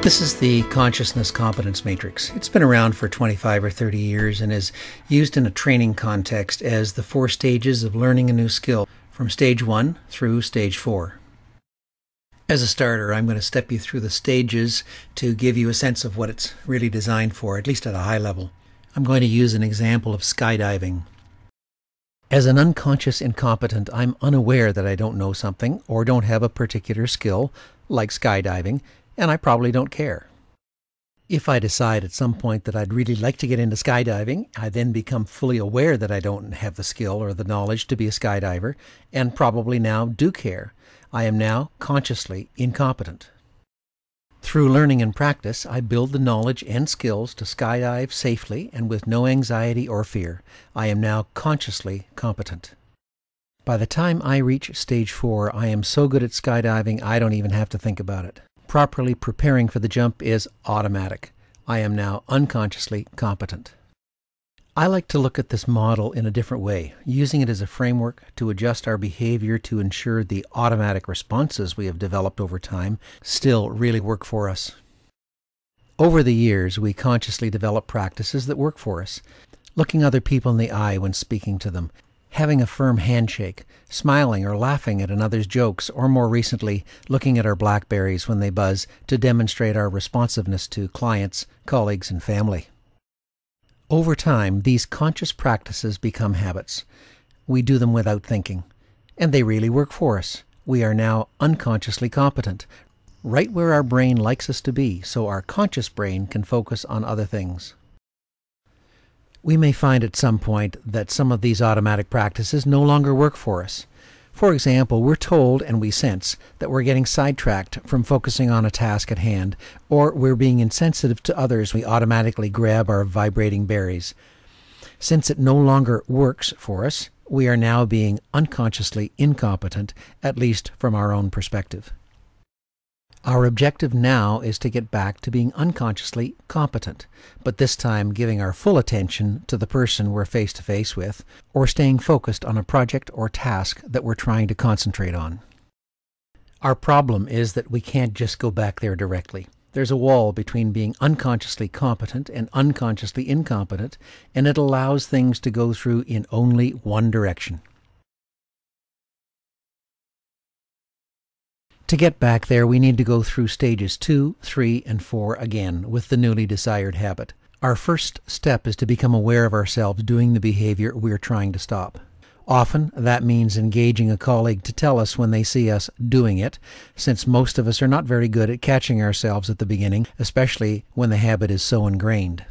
This is the Consciousness Competence Matrix. It's been around for 25 or 30 years and is used in a training context as the 4 stages of learning a new skill, from stage 1 through stage 4. As a starter, I'm going to step you through the stages to give you a sense of what it's really designed for, at least at a high level. I'm going to use an example of skydiving. As an unconscious incompetent, I'm unaware that I don't know something or don't have a particular skill, like skydiving, and I probably don't care. If I decide at some point that I'd really like to get into skydiving, I then become fully aware that I don't have the skill or the knowledge to be a skydiver, and probably now do care. I am now consciously incompetent. Through learning and practice, I build the knowledge and skills to skydive safely and with no anxiety or fear. I am now consciously competent. By the time I reach stage 4, I am so good at skydiving I don't even have to think about it. Properly preparing for the jump is automatic. I am now unconsciously competent. I like to look at this model in a different way, using it as a framework to adjust our behavior to ensure the automatic responses we have developed over time still really work for us. Over the years, we consciously develop practices that work for us. Looking other people in the eye when speaking to them, having a firm handshake, smiling or laughing at another's jokes, or more recently, looking at our blackberries when they buzz to demonstrate our responsiveness to clients, colleagues, and family. Over time, these conscious practices become habits. We do them without thinking, and they really work for us. We are now unconsciously competent, right where our brain likes us to be, so our conscious brain can focus on other things. We may find at some point that some of these automatic practices no longer work for us. For example, we're told and we sense that we're getting sidetracked from focusing on a task at hand, or we're being insensitive to others. We automatically grab our vibrating berries. Since it no longer works for us, we are now being unconsciously incompetent, at least from our own perspective. Our objective now is to get back to being unconsciously competent, but this time giving our full attention to the person we're face to face with, or staying focused on a project or task that we're trying to concentrate on. Our problem is that we can't just go back there directly. There's a wall between being unconsciously competent and unconsciously incompetent, and it allows things to go through in only one direction. To get back there, we need to go through stages 2, 3, and 4 again with the newly desired habit. Our first step is to become aware of ourselves doing the behavior we're trying to stop. Often, that means engaging a colleague to tell us when they see us doing it, since most of us are not very good at catching ourselves at the beginning, especially when the habit is so ingrained.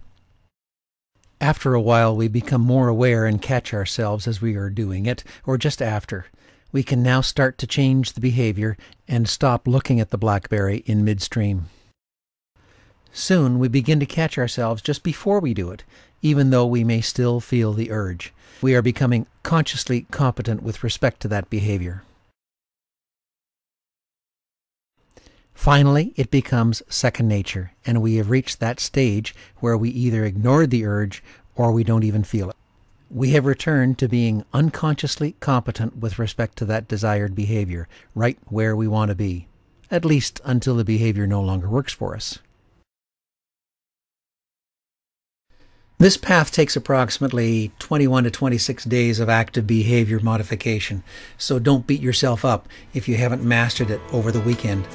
After a while, we become more aware and catch ourselves as we are doing it, or just after. We can now start to change the behavior and stop looking at the blackberry in midstream. Soon we begin to catch ourselves just before we do it, even though we may still feel the urge. We are becoming consciously competent with respect to that behavior. Finally, it becomes second nature, and we have reached that stage where we either ignored the urge or we don't even feel it. We have returned to being unconsciously competent with respect to that desired behavior, right where we want to be, at least until the behavior no longer works for us. This path takes approximately 21 to 26 days of active behavior modification, so don't beat yourself up if you haven't mastered it over the weekend.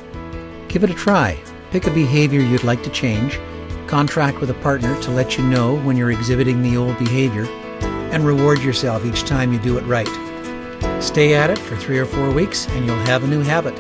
Give it a try. Pick a behavior you'd like to change, contract with a partner to let you know when you're exhibiting the old behavior, and reward yourself each time you do it right. Stay at it for 3 or 4 weeks and you'll have a new habit.